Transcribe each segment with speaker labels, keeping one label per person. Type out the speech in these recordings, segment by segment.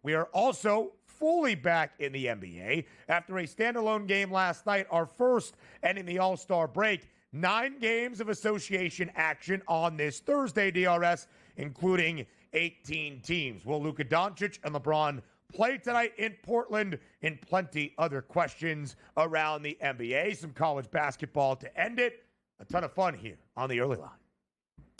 Speaker 1: we are also fully back in the NBA after a standalone game last night, our first ending the All-Star break. 9 games of association action on this Thursday, DRS, including 18 teams. Will Luka Doncic and LeBron play tonight in Portland? And plenty other questions around the NBA. Some college basketball to end it. A ton of fun here on the early line.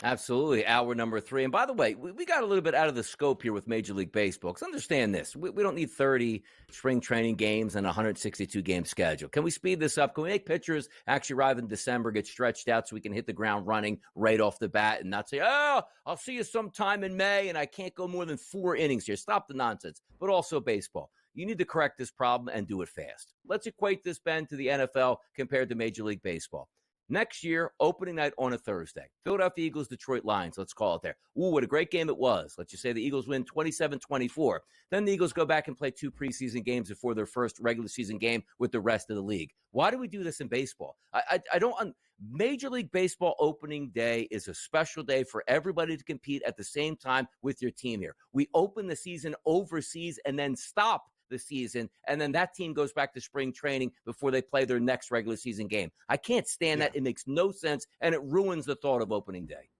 Speaker 2: Absolutely. Hour number 3. And by the way, we got a little bit out of the scope here with Major League Baseball. Because understand this. We don't need 30 spring training games and a 162-game schedule. Can we speed this up? Can we make pitchers actually arrive in December, get stretched out so we can hit the ground running right off the bat and not say, oh, I'll see you sometime in May and I can't go more than 4 innings here. Stop the nonsense. But also baseball. You need to correct this problem and do it fast. Let's equate this, Ben, to the NFL compared to Major League Baseball. Next year, opening night on a Thursday. Philadelphia Eagles, Detroit Lions, let's call it there. Ooh, what a great game it was. Let's just say the Eagles win 27-24. Then the Eagles go back and play 2 preseason games before their first regular season game with the rest of the league. Why do we do this in baseball? I don't Major League Baseball opening day is a special day for everybody to compete at the same time with your team here. We open the season overseas and then stop the season, and then that team goes back to spring training before they play their next regular season game. I can't stand that. It makes no sense, and it ruins the thought of opening day.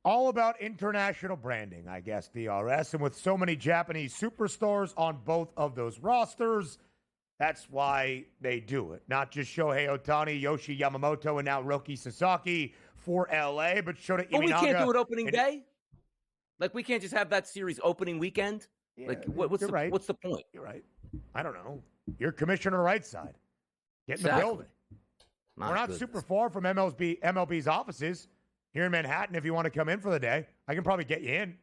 Speaker 1: All about international branding, I guess, DRS. And with so many Japanese superstars on both of those rosters, that's why they do it. Not just Shohei Ohtani, Yoshi Yamamoto, and now Roki Sasaki for LA, but Shota Imanaga.
Speaker 2: But we can't do it opening day? Like, we can't just have that series opening weekend?
Speaker 1: Yeah,
Speaker 2: like, what's the point?
Speaker 1: You're right. I don't know. You're commissioner right side. Get in the building. We're not super far from MLB's offices here in Manhattan. If you want to come in for the day, I can probably get you in.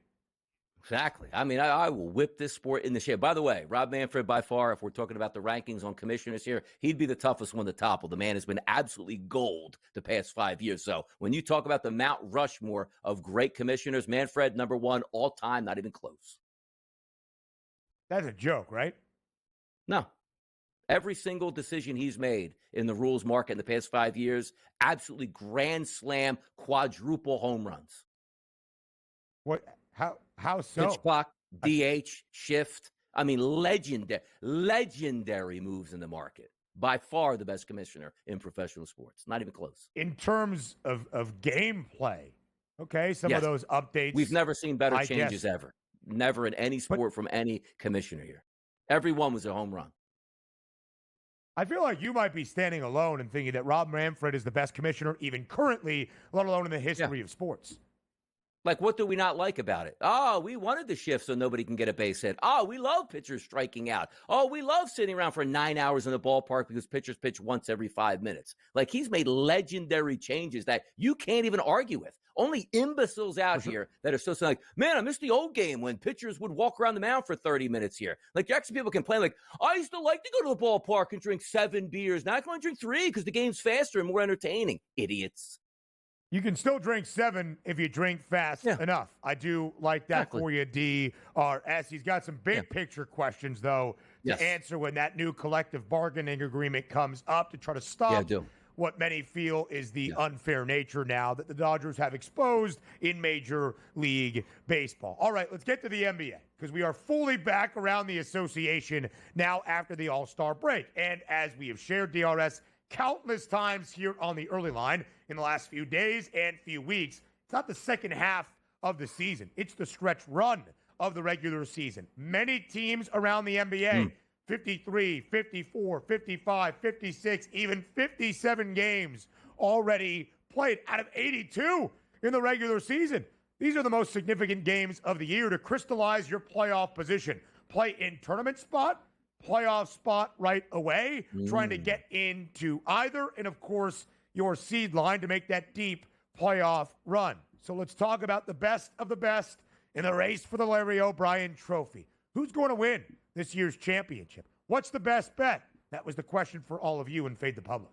Speaker 2: Exactly. I mean, I will whip this sport in the shade. By the way, Rob Manfred, by far, if we're talking about the rankings on commissioners here, he'd be the toughest one to topple. The man has been absolutely gold the past 5 years. So when you talk about the Mount Rushmore of great commissioners, Manfred, number 1 all time, not even close.
Speaker 1: That's a joke, right?
Speaker 2: No. Every single decision he's made in the rules market in the past 5 years, absolutely grand slam, quadruple home runs.
Speaker 1: What? How so?
Speaker 2: Pitch clock, DH, shift. I mean, legendary moves in the market. By far the best commissioner in professional sports. Not even close.
Speaker 1: In terms of gameplay, okay, some of those updates.
Speaker 2: We've never seen better changes ever. Never in any sport from any commissioner here. Everyone was a home run.
Speaker 1: I feel like you might be standing alone and thinking that Rob Manfred is the best commissioner even currently, let alone in the history of sports.
Speaker 2: Like, what do we not like about it? Oh, we wanted the shift so nobody can get a base hit. Oh, we love pitchers striking out. Oh, we love sitting around for 9 hours in the ballpark because pitchers pitch once every 5 minutes. Like, he's made legendary changes that you can't even argue with. Only imbeciles out here that are so like, man, I miss the old game when pitchers would walk around the mound for 30 minutes here. Like, actually people complain, like, I used to like to go to the ballpark and drink 7 beers. Now I can only drink 3 because the game's faster and more entertaining. Idiots.
Speaker 1: You can still drink 7 if you drink fast enough. I do like that for you, DRS. He's got some big picture questions, though, to answer when that new collective bargaining agreement comes up to try to stop what many feel is the unfair nature now that the Dodgers have exposed in Major League Baseball. All right, let's get to the NBA because we are fully back around the association now after the All-Star break. And as we have shared, DRS, countless times here on the early line in the last few days and few weeks, it's not the second half of the season. It's the stretch run of the regular season. Many teams around the NBA, 53, 54, 55, 56, even 57 games already played out of 82 in the regular season. These are the most significant games of the year to crystallize your playoff position. Play in tournament spot, playoff spot right away, trying to get into either, and of course, your seed line to make that deep playoff run. So let's talk about the best of the best in the race for the Larry O'Brien Trophy. Who's going to win this year's championship? What's the best bet? That was the question for all of you in Fade the Public.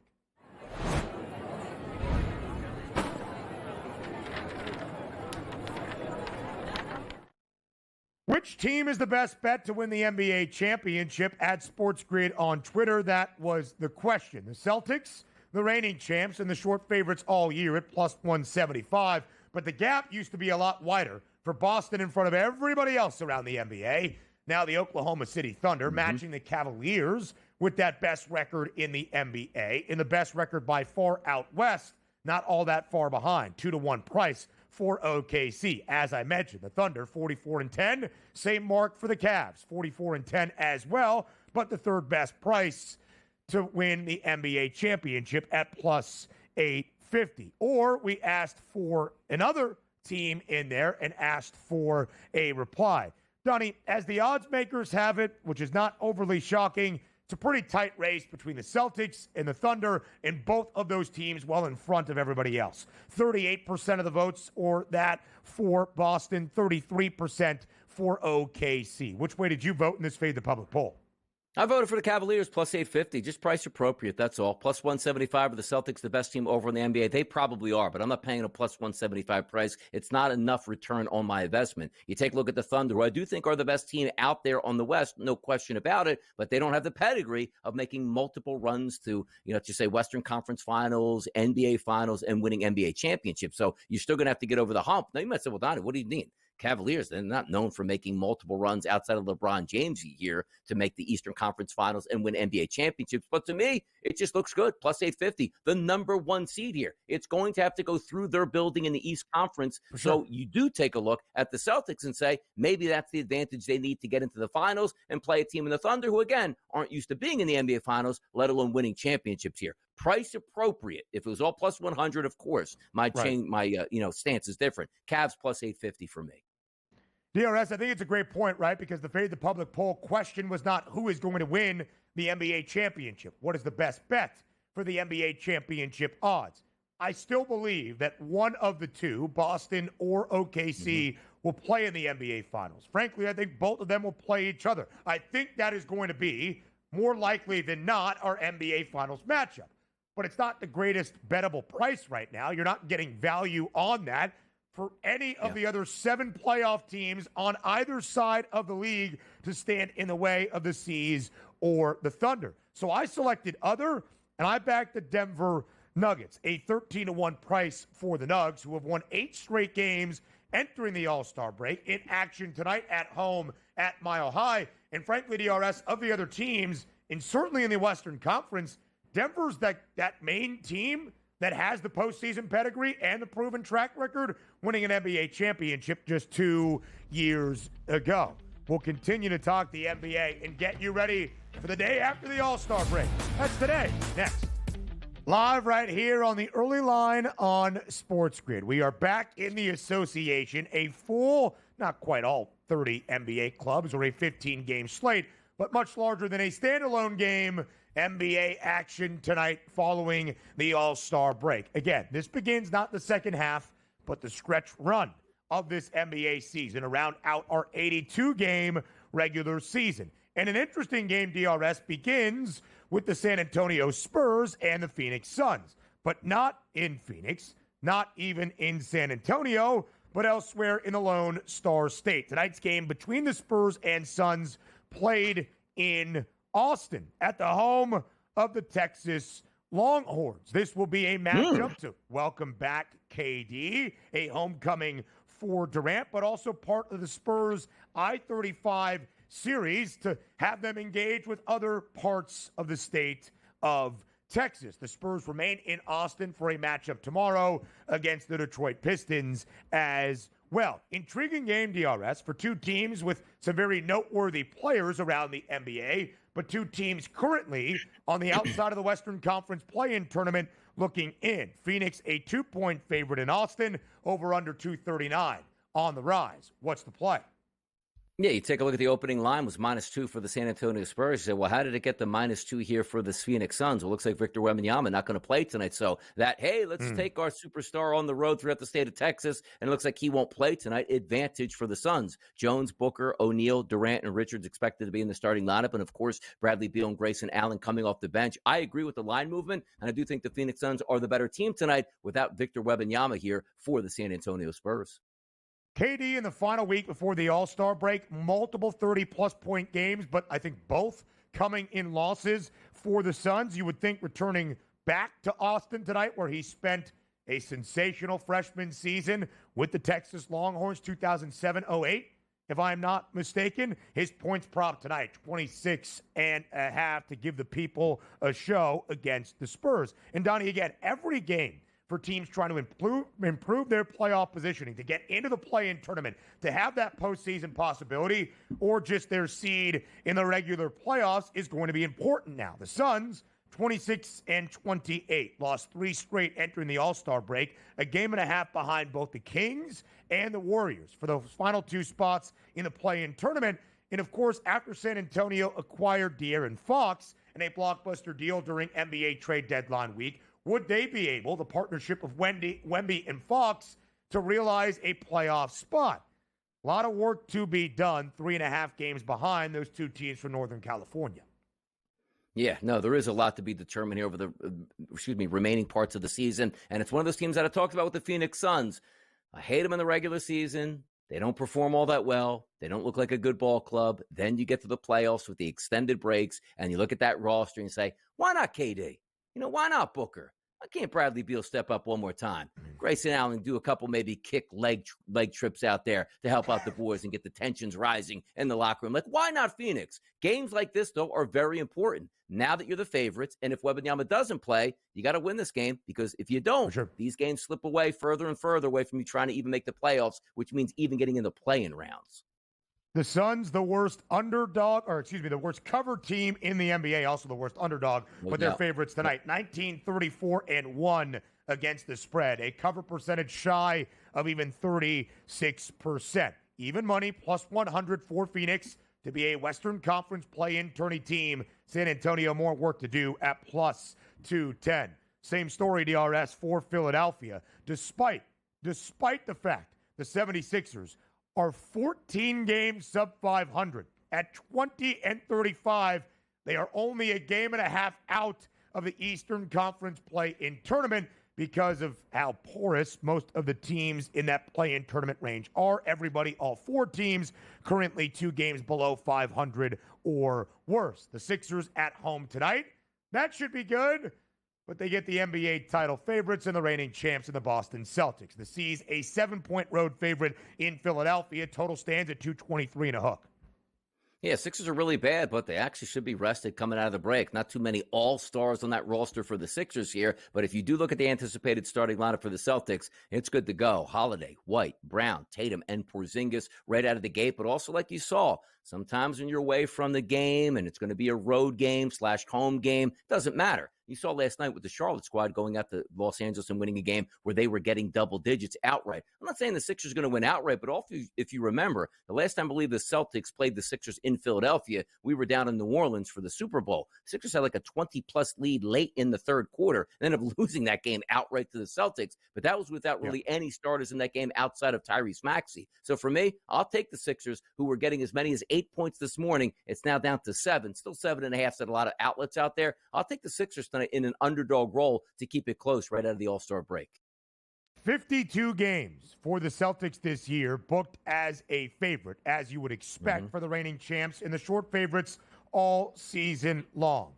Speaker 1: Which team is the best bet to win the NBA championship? At SportsGrid on Twitter, that was the question. The Celtics, the reigning champs, and the short favorites all year at plus 175. But the gap used to be a lot wider for Boston in front of everybody else around the NBA. Now the Oklahoma City Thunder matching the Cavaliers with that best record in the NBA, in the best record by far out west, not all that far behind. 2-1 price for OKC. As I mentioned, the Thunder 44-10, same mark for the Cavs, 44-10 as well, but the third best price to win the NBA championship at plus 850. Or we asked for another team in there and asked for a reply. Donnie, as the odds makers have it, which is not overly shocking, it's a pretty tight race between the Celtics and the Thunder, and both of those teams well in front of everybody else. 38% of the votes or that for Boston, 33% for OKC. Which way did you vote in this Fade the Public poll?
Speaker 2: I voted for the Cavaliers plus 850, just price appropriate, that's all. Plus 175 for the Celtics, the best team over in the NBA. They probably are, but I'm not paying a plus 175 price. It's not enough return on my investment. You take a look at the Thunder, who I do think are the best team out there on the West, no question about it, but they don't have the pedigree of making multiple runs to, to say Western Conference Finals, NBA Finals, and winning NBA championships. So you're still going to have to get over the hump. Now you might say, well, Donnie, what do you mean? Cavaliers, they're not known for making multiple runs outside of LeBron James here to make the Eastern Conference Finals and win NBA championships. But to me, it just looks good. Plus 850, the number one seed here. It's going to have to go through their building in the East Conference. Sure. So you do take a look at the Celtics and say, maybe that's the advantage they need to get into the finals and play a team in the Thunder who, again, aren't used to being in the NBA Finals, let alone winning championships here. Price appropriate. If it was all plus 100, of course, my stance is different. Cavs plus 850 for me.
Speaker 1: DRS, I think it's a great point, right? Because the Fade the Public poll question was not who is going to win the NBA championship. What is the best bet for the NBA championship odds? I still believe that one of the two, Boston or OKC, will play in the NBA Finals. Frankly, I think both of them will play each other. I think that is going to be, more likely than not, our NBA Finals matchup. But it's not the greatest bettable price right now. You're not getting value on that for any of the other 7 playoff teams on either side of the league to stand in the way of the C's or the Thunder. So I selected other, and I backed the Denver Nuggets, a 13-1 price for the Nugs, who have won 8 straight games entering the All-Star break, in action tonight at home at Mile High. And frankly, DRS, of the other teams, and certainly in the Western Conference, Denver's that main team that has the postseason pedigree and the proven track record, winning an NBA championship just 2 years ago. We'll continue to talk the NBA and get you ready for the day after the All-Star break. That's today. Next. Live right here on the early line on SportsGrid. We are back in the association, a full, not quite all 30 NBA clubs or a 15-game slate, but much larger than a standalone game NBA action tonight following the All-Star break. Again, this begins not the second half, but the stretch run of this NBA season around out our 82-game regular season. And an interesting game, DRS, begins with the San Antonio Spurs and the Phoenix Suns, but not in Phoenix, not even in San Antonio, but elsewhere in the Lone Star State. Tonight's game between the Spurs and Suns played in Austin at the home of the Texas Longhorns. This will be a matchup to welcome back KD, a homecoming for Durant, but also part of the Spurs I-35 series to have them engage with other parts of the state of Texas. The Spurs remain in Austin for a matchup tomorrow against the Detroit Pistons as well. Intriguing game, DRS, for two teams with some very noteworthy players around the NBA, but two teams currently on the outside of the Western Conference play-in tournament looking in. Phoenix, a 2-point favorite in Austin, over under 239 on the rise. What's the play?
Speaker 2: Yeah, you take a look at the opening line, was -2 for the San Antonio Spurs. You say, well, how did it get the -2 here for the Phoenix Suns? Well, it looks like Victor Wembanyama not going to play tonight. So that, hey, let's take our superstar on the road throughout the state of Texas, and it looks like he won't play tonight. Advantage for the Suns. Jones, Booker, O'Neal, Durant, and Richards expected to be in the starting lineup. And, of course, Bradley Beal and Grayson Allen coming off the bench. I agree with the line movement, and I do think the Phoenix Suns are the better team tonight without Victor Wembanyama here for the San Antonio Spurs.
Speaker 1: KD in the final week before the All-Star break, multiple 30-plus point games, but I think both coming in losses for the Suns. You would think returning back to Austin tonight, where he spent a sensational freshman season with the Texas Longhorns, 2007-08, if I'm not mistaken. His points prop tonight, 26.5 to give the people a show against the Spurs. And Donnie, again, every game for teams trying to improve their playoff positioning, to get into the play-in tournament, to have that postseason possibility, or just their seed in the regular playoffs is going to be important now. The Suns, 26-28, lost 3 straight entering the All-Star break, a game and a half behind both the Kings and the Warriors for those final 2 spots in the play-in tournament. And, of course, after San Antonio acquired De'Aaron Fox in a blockbuster deal during NBA trade deadline week, would they be able, the partnership of Wemby and Fox, to realize a playoff spot? A lot of work to be done, 3.5 games behind those 2 teams from Northern California.
Speaker 2: Yeah, no, there is a lot to be determined here over the, remaining parts of the season. And it's one of those teams that I talked about with the Phoenix Suns. I hate them in the regular season. They don't perform all that well. They don't look like a good ball club. Then you get to the playoffs with the extended breaks, and you look at that roster and say, why not KD? Why not Booker? Why can't Bradley Beal step up one more time? Grayson Allen do a couple maybe kick leg trips out there to help out the boys and get the tensions rising in the locker room. Like, why not Phoenix? Games like this, though, are very important. Now that you're the favorites, and if Wembanyama doesn't play, you got to win this game, because if you don't, these games slip away further and further away from you trying to even make the playoffs, which means even getting in the play-in rounds.
Speaker 1: The Suns, the worst the worst cover team in the NBA, also the worst underdog, but their favorites tonight. 19-34-1 against the spread. A cover percentage shy of even 36%. Even money, plus 100 for Phoenix to be a Western Conference play-in tourney team. San Antonio, more work to do at plus 210. Same story, DRS, for Philadelphia. Despite the fact the 76ers are 14 games sub 500 at 20-35. They are only a game and a half out of the Eastern Conference play-in tournament because of how porous most of the teams in that play-in tournament range are. Everybody, all 4 teams, currently 2 games below 500 or worse. The Sixers at home tonight. That should be good. But they get the NBA title favorites and the reigning champs in the Boston Celtics. The C's a 7-point road favorite in Philadelphia. Total stands at 223 and a hook.
Speaker 2: Yeah, Sixers are really bad, but they actually should be rested coming out of the break. Not too many all-stars on that roster for the Sixers here, but if you do look at the anticipated starting lineup for the Celtics, it's good to go. Holiday, White, Brown, Tatum, and Porzingis right out of the gate, but also like you saw, sometimes when you're away from the game and it's going to be a road game / home game, doesn't matter. You saw last night with the Charlotte squad going out to Los Angeles and winning a game where they were getting double digits outright. I'm not saying the Sixers are going to win outright, but also if you remember, the last time I believe the Celtics played the Sixers in Philadelphia, we were down in New Orleans for the Super Bowl. Sixers had like a 20-plus lead late in the third quarter, and ended up losing that game outright to the Celtics. But that was without really any starters in that game outside of Tyrese Maxey. So for me, I'll take the Sixers, who were getting as many as 8 points this morning. It's now down to 7, still 7.5 at a lot of outlets out there. I'll take the Sixers tonight in an underdog role to keep it close right out of the All-Star break.
Speaker 1: 52 games for the Celtics this year, booked as a favorite, as you would expect for the reigning champs and the short favorites all season long.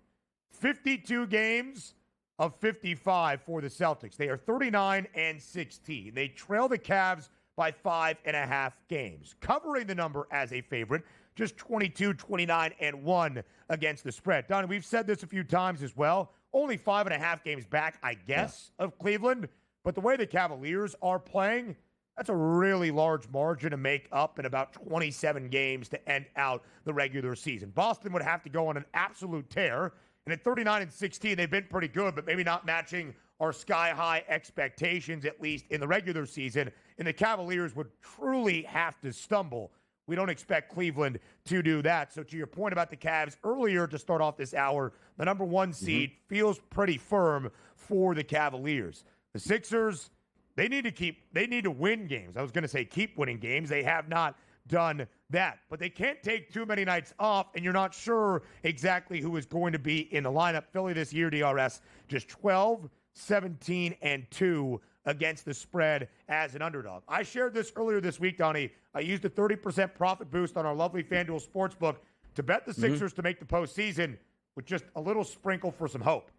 Speaker 1: 52 games of 55 for the Celtics. They are 39-16. They trail the Cavs by 5.5 games, covering the number as a favorite, just 22-29-1 against the spread. Donnie, we've said this a few times as well. Only 5.5 games back, I guess, of Cleveland. But the way the Cavaliers are playing, that's a really large margin to make up in about 27 games to end out the regular season. Boston would have to go on an absolute tear. And at 39-16, they've been pretty good, but maybe not matching our sky-high expectations, at least in the regular season. And the Cavaliers would truly have to stumble. We don't expect Cleveland to do that. So to your point about the Cavs earlier to start off this hour, the number 1 seed feels pretty firm for the Cavaliers. The Sixers, they need to win games. I was going to say keep winning games. They have not done that. But they can't take too many nights off, and you're not sure exactly who is going to be in the lineup. Philly this year, DRS, just 12, 17-2 against the spread as an underdog. I shared this earlier this week, Donnie. I used a 30% profit boost on our lovely FanDuel Sportsbook to bet the Sixers to make the postseason with just a little sprinkle for some hope.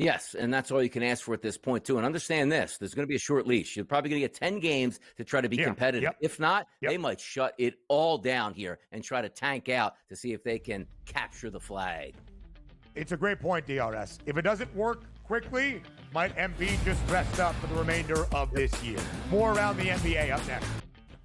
Speaker 2: Yes, and that's all you can ask for at this point, too. And understand this, there's going to be a short leash. You're probably going to get 10 games to try to be competitive.
Speaker 1: Yep.
Speaker 2: If not, they might shut it all down here and try to tank out to see if they can capture the flag.
Speaker 1: It's a great point, DRS. If it doesn't work quickly, might Embiid just rest up for the remainder of this year? More around the NBA up next.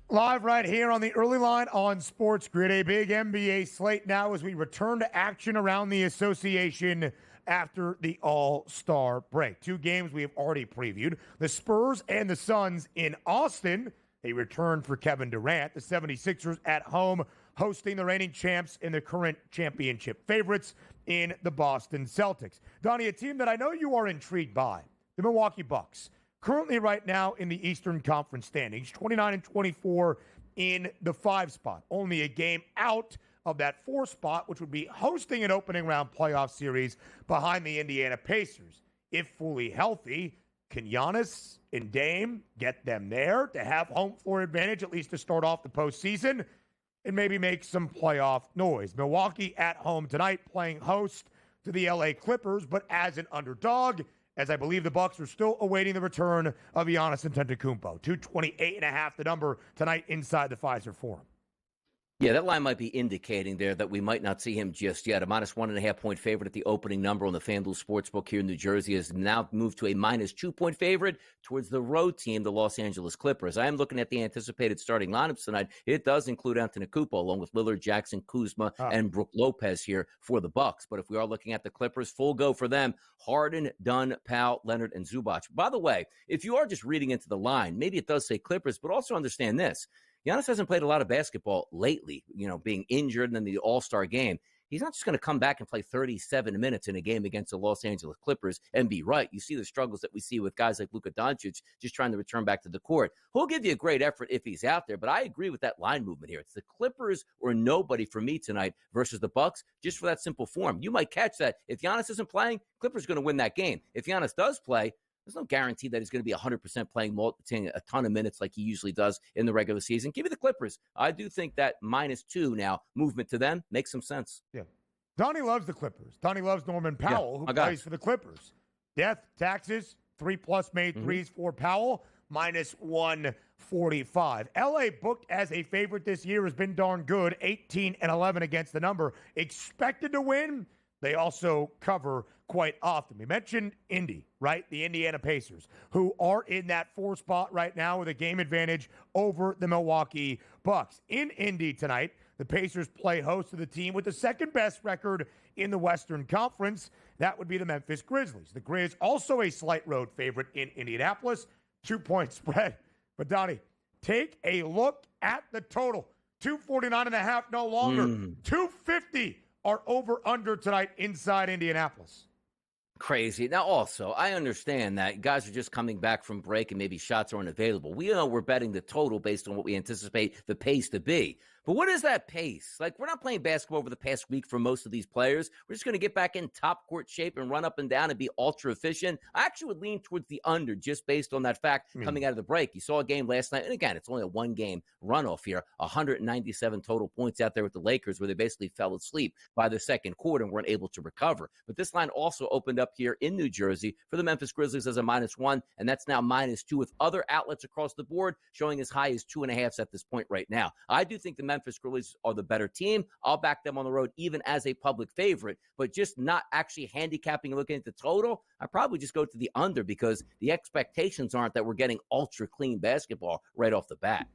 Speaker 1: Live right here on the early line on SportsGrid, a big NBA slate now as we return to action around the association after the All-Star break. Two games we have already previewed. The Spurs and the Suns in Austin. A return for Kevin Durant. The 76ers at home hosting the reigning champs and the current championship favorites in the Boston Celtics. Donnie, a team that I know you are intrigued by, the Milwaukee Bucks. Currently right now in the Eastern Conference standings, 29-24 in the 5 spot. Only a game out of that 4 spot, which would be hosting an opening round playoff series behind the Indiana Pacers. If fully healthy, can Giannis and Dame get them there to have home floor advantage, at least to start off the postseason, and maybe make some playoff noise? Milwaukee at home tonight playing host to the LA Clippers, but as an underdog, as I believe the Bucks are still awaiting the return of Giannis Antetokounmpo. 228.5 the number tonight inside the Pfizer Forum.
Speaker 2: Yeah, that line might be indicating there that we might not see him just yet. A -1.5 point favorite at the opening number on the FanDuel Sportsbook here in New Jersey has now moved to a -2 point favorite towards the road team, the Los Angeles Clippers. I am looking at the anticipated starting lineups tonight. It does include Antetokounmpo along with Lillard, Jackson, Kuzma, and Brook Lopez here for the Bucks. But if we are looking at the Clippers, full go for them. Harden, Dunn, Powell, Leonard, and Zubac. By the way, if you are just reading into the line, maybe it does say Clippers, but also understand this. Giannis hasn't played a lot of basketball lately, being injured and then the All-Star game. He's not just going to come back and play 37 minutes in a game against the Los Angeles Clippers and be right. You see the struggles that we see with guys like Luka Doncic just trying to return back to the court. He'll give you a great effort if he's out there, but I agree with that line movement here. It's the Clippers or nobody for me tonight versus the Bucks, just for that simple form. You might catch that. If Giannis isn't playing, Clippers are going to win that game. If Giannis does play, there's no guarantee that he's going to be 100% playing a ton of minutes like he usually does in the regular season. Give me the Clippers. I do think that -2 now movement to them makes some sense.
Speaker 1: Yeah. Donnie loves the Clippers. Donnie loves Norman Powell, who plays for the Clippers. Death, taxes, 3+ made threes for Powell, -145. LA booked as a favorite this year has been darn good, 18-11 against the number. Expected to win. They also cover quite often. We mentioned Indy, right? The Indiana Pacers, who are in that 4 spot right now with a game advantage over the Milwaukee Bucks. In Indy tonight, the Pacers play host to the team with the second best record in the Western Conference. That would be the Memphis Grizzlies. The Grizz also a slight road favorite in Indianapolis, 2-point spread. But Donnie, take a look at the total. 249.5 no longer. 250 are over-under tonight inside Indianapolis.
Speaker 2: Crazy. Now, also, I understand that guys are just coming back from break and maybe shots aren't available. We know we're betting the total based on what we anticipate the pace to be. But what is that pace? Like, we're not playing basketball over the past week for most of these players. We're just going to get back in top court shape and run up and down and be ultra efficient. I actually would lean towards the under just based on that fact coming out of the break. You saw a game last night, and again, it's only a 1-game runoff here. 197 total points out there with the Lakers where they basically fell asleep by the second quarter and weren't able to recover. But this line also opened up here in New Jersey for the Memphis Grizzlies as a -1, and that's now -2 with other outlets across the board showing as high as 2.5 at this point right now. I do think the Memphis Grizzlies are the better team. I'll back them on the road even as a public favorite, but just not actually handicapping and looking at the total. I probably just go to the under because the expectations aren't that we're getting ultra clean basketball right off the bat.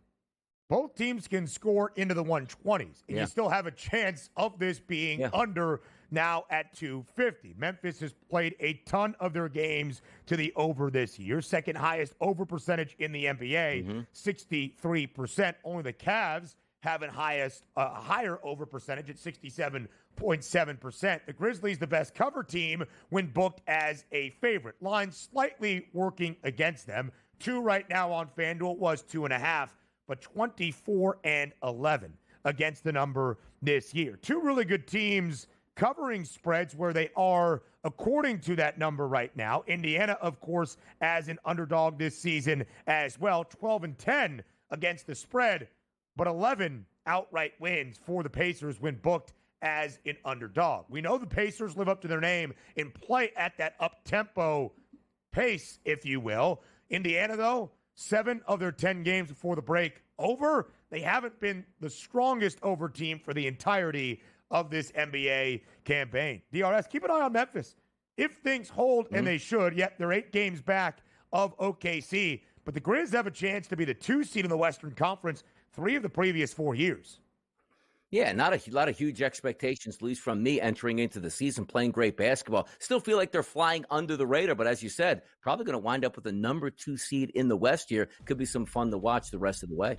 Speaker 1: Both teams can score into the 120s, and you still have a chance of this being under now at 250. Memphis has played a ton of their games to the over this year. Second highest over percentage in the NBA, 63%. Only the Cavs have a higher over percentage at 67.7%. The Grizzlies, the best cover team when booked as a favorite. Line slightly working against them. 2 right now on FanDuel, was 2.5, but 24-11 against the number this year. 2 really good teams covering spreads where they are according to that number right now. Indiana, of course, as an underdog this season as well, 12-10 against the spread, but 11 outright wins for the Pacers when booked as an underdog. We know the Pacers live up to their name and play at that up-tempo pace, if you will. Indiana, though, 7 of their 10 games before the break over. They haven't been the strongest over team for the entirety of this NBA campaign. DRS, keep an eye on Memphis. If things hold, and they should, yet they're 8 games back of OKC, but the Grizz have a chance to be the 2 seed in the Western Conference 3 of the previous 4 years.
Speaker 2: Yeah, not a lot of huge expectations, at least from me, entering into the season, playing great basketball. Still feel like they're flying under the radar, but as you said, probably going to wind up with the number 2 seed in the West here. Could be some fun to watch the rest of the way.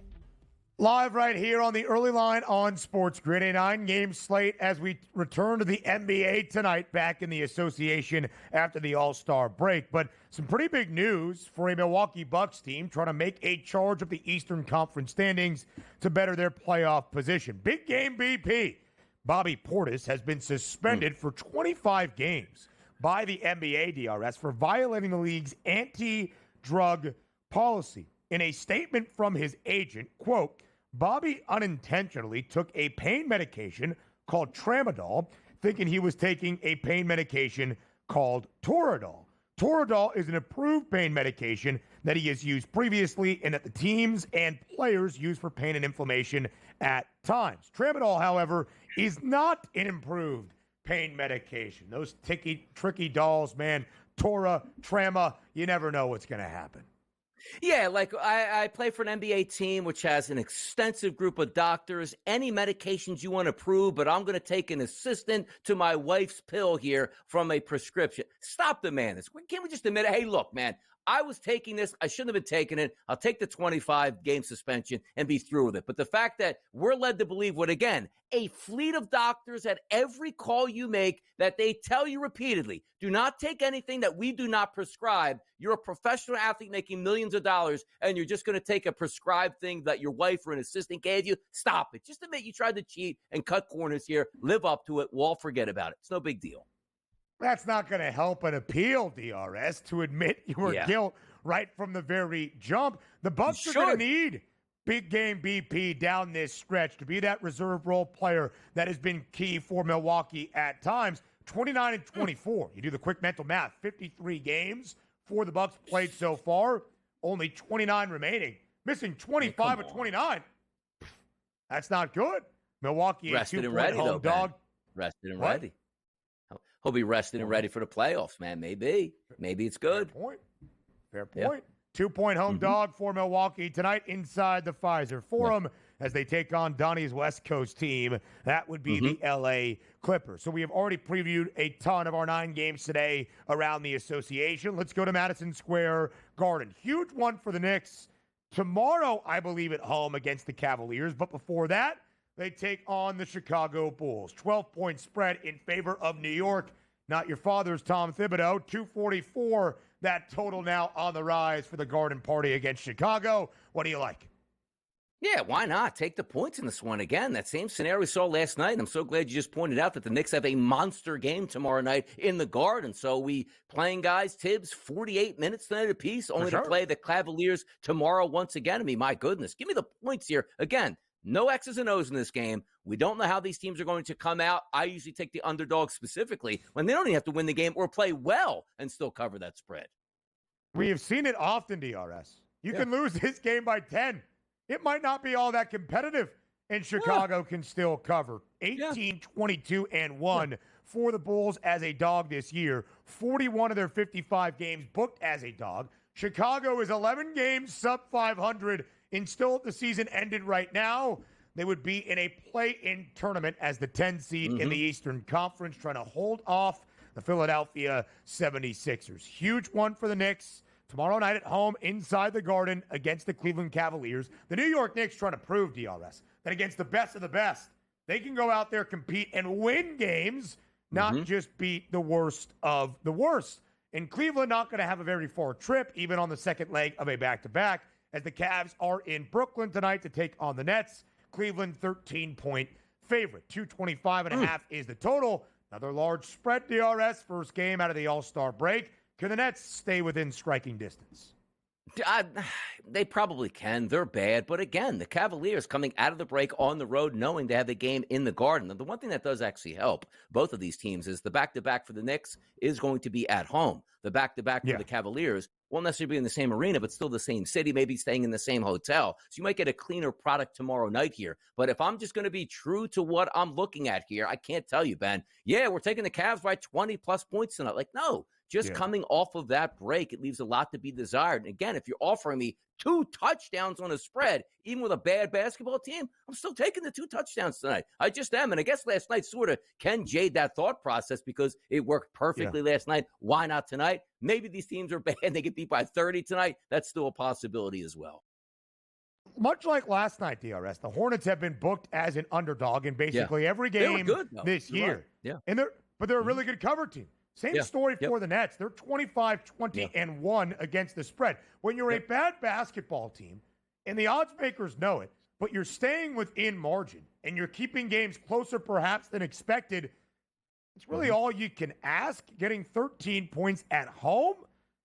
Speaker 1: Live right here on the early line on SportsGrid, a 9-game slate as we return to the NBA tonight, back in the association after the All-Star break. But some pretty big news for a Milwaukee Bucks team trying to make a charge of the Eastern Conference standings to better their playoff position. Big game BP. Bobby Portis has been suspended for 25 games by the NBA, DRS, for violating the league's anti-drug policy. In a statement from his agent, quote, Bobby unintentionally took a pain medication called Tramadol, thinking he was taking a pain medication called Toradol. Toradol is an approved pain medication that he has used previously and that the teams and players use for pain and inflammation at times. Tramadol, however, is not an improved pain medication. Those tricky dolls, man, Trama, you never know what's going to happen.
Speaker 2: Yeah, like I play for an NBA team which has an extensive group of doctors. Any medications you want to approve, but I'm going to take an assistant to my wife's pill here from a prescription. Stop the madness. Can't we just admit it? Hey, look, man, I was taking this. I shouldn't have been taking it. I'll take the 25-game suspension and be through with it. But the fact that we're led to believe what, again, a fleet of doctors at every call you make that they tell you repeatedly, do not take anything that we do not prescribe. You're a professional athlete making millions of dollars, and you're just going to take a prescribed thing that your wife or an assistant gave you. Stop it. Just admit you tried to cheat and cut corners here. Live up to it. We'll all forget about it. It's no big deal.
Speaker 1: That's not going to help an appeal, DRS, to admit your guilt right from the very jump. The Bucks are going to need big game BP down this stretch to be that reserve role player that has been key for Milwaukee at times. 29 and 24. You do the quick mental math. 53 games for the Bucks played so far. Only 29 remaining. Missing 25 of 29. That's not good. Milwaukee,
Speaker 2: rested
Speaker 1: a 2-point home dog.
Speaker 2: Rested and ready. He'll be rested and ready for the playoffs, man. Maybe it's good.
Speaker 1: Fair point. 2-point home dog for Milwaukee tonight inside the Pfizer Forum as they take on Donnie's West Coast team. That would be the LA Clippers. So we have already previewed a ton of our 9 games today around the association. Let's go to Madison Square Garden. Huge one for the Knicks. Tomorrow, I believe, at home against the Cavaliers. But before that, they take on the Chicago Bulls. 12-point spread in favor of New York. Not your father's Tom Thibodeau. 244, that total now on the rise for the Garden Party against Chicago. What do you like?
Speaker 2: Yeah, why not? Take the points in this one. Again, that same scenario we saw last night. And I'm so glad you just pointed out that the Knicks have a monster game tomorrow night in the Garden. So we playing guys, Tibbs, 48 minutes tonight apiece, only to play the Cavaliers tomorrow once again. I mean, my goodness, give me the points here. Again, no X's and O's in this game. We don't know how these teams are going to come out. I usually take the underdog specifically when they don't even have to win the game or play well and still cover that spread.
Speaker 1: We have seen it often, DRS. You can lose this game by 10. It might not be all that competitive, and Chicago can still cover. 18, 22, and 1 for the Bulls as a dog this year. 41 of their 55 games booked as a dog. Chicago is 11 games sub 500 and still if the season ended right now, they would be in a play-in tournament as the 10 seed in the Eastern Conference, trying to hold off the Philadelphia 76ers. Huge one for the Knicks. Tomorrow night at home inside the Garden against the Cleveland Cavaliers. The New York Knicks trying to prove, DRS, that against the best of the best, they can go out there, compete, and win games, not just beat the worst of the worst. And Cleveland not going to have a very far trip, even on the second leg of a back-to-back, as the Cavs are in Brooklyn tonight to take on the Nets. Cleveland 13-point favorite. 225.5 is the total. Another large spread, DRS. First game out of the All-Star break. Can the Nets stay within striking distance?
Speaker 2: They probably can. They're bad. But again, the Cavaliers coming out of the break on the road knowing they have the game in the Garden. And the one thing that does actually help both of these teams is the back-to-back for the Knicks is going to be at home. The back-to-back for the Cavaliers won't necessarily be in the same arena, but still the same city, maybe staying in the same hotel. So you might get a cleaner product tomorrow night here. But if I'm just going to be true to what I'm looking at here, I can't tell you, Ben, we're taking the Cavs by 20-plus points tonight. Like, no. Just coming off of that break, it leaves a lot to be desired. And again, if you're offering me 2 touchdowns on a spread, even with a bad basketball team, I'm still taking the 2 touchdowns tonight. I just am. And I guess last night sort of can jade that thought process because it worked perfectly last night. Why not tonight? Maybe these teams are bad and they get beat by 30 tonight. That's still a possibility as well.
Speaker 1: Much like last night, DRS, the Hornets have been booked as an underdog in basically every game this year.
Speaker 2: Right.
Speaker 1: But they're a really good cover team. Same story for the Nets. They're 25-20-1 against the spread. When you're a bad basketball team, and the odds makers know it, but you're staying within margin, and you're keeping games closer perhaps than expected, it's really all you can ask. Getting 13 points at home,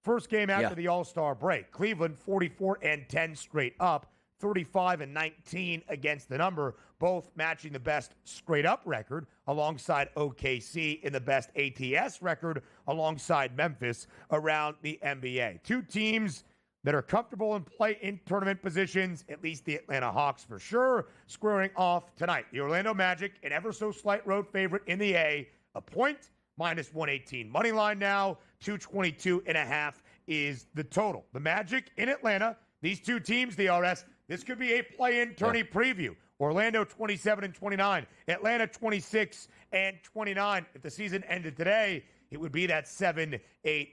Speaker 1: first game after the All-Star break. Cleveland 44-10 straight up, 35-19 against the number, both matching the best straight-up record alongside OKC in the best ATS record alongside Memphis around the NBA. 2 teams that are comfortable in play-in tournament positions, at least the Atlanta Hawks for sure, squaring off tonight. The Orlando Magic, an ever-so-slight road favorite in the A, a point, minus 118. Money line now, 222.5 is the total. The Magic in Atlanta, these 2 teams, DRS, this could be a play-in tourney preview. Orlando 27-29, Atlanta 26-29. If the season ended today, it would be that 7-8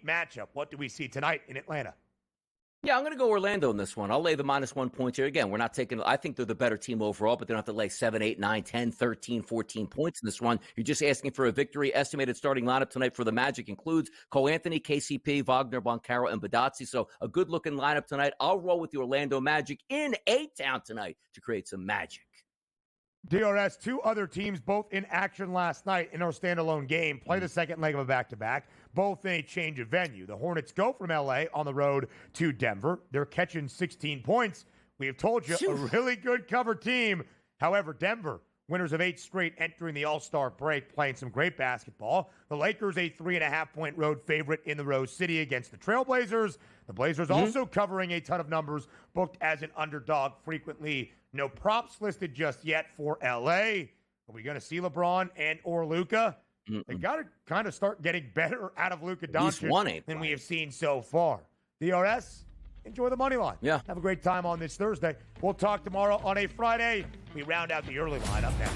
Speaker 1: matchup. What do we see tonight in Atlanta?
Speaker 2: Yeah, I'm going to go Orlando in this one. I'll lay the minus 1 point here. Again, we're not taking – I think they're the better team overall, but they don't have to lay 7, 8, 9, 10, 13, 14 points in this one. You're just asking for a victory. Estimated starting lineup tonight for the Magic includes Cole Anthony, KCP, Wagner, Boncaro, and Badazzi. So a good-looking lineup tonight. I'll roll with the Orlando Magic in A-Town tonight to create some magic.
Speaker 1: DRS, 2 other teams, both in action last night in our standalone game, play the second leg of a back-to-back, both in a change of venue. The Hornets go from L.A. on the road to Denver. They're catching 16 points. We have told you, a really good cover team. However, Denver, winners of 8 straight entering the All-Star break, playing some great basketball. The Lakers, a 3.5-point road favorite in the Rose City against the Trailblazers. The Blazers also covering a ton of numbers, booked as an underdog frequently. No props listed just yet for L.A. Are we going to see LeBron and or Luka? They got to kind of start getting better out of Luka Doncic than we have seen so far. DRS, enjoy the money line.
Speaker 2: Yeah.
Speaker 1: Have a great time on this Thursday. We'll talk tomorrow on a Friday. We round out the early line up next.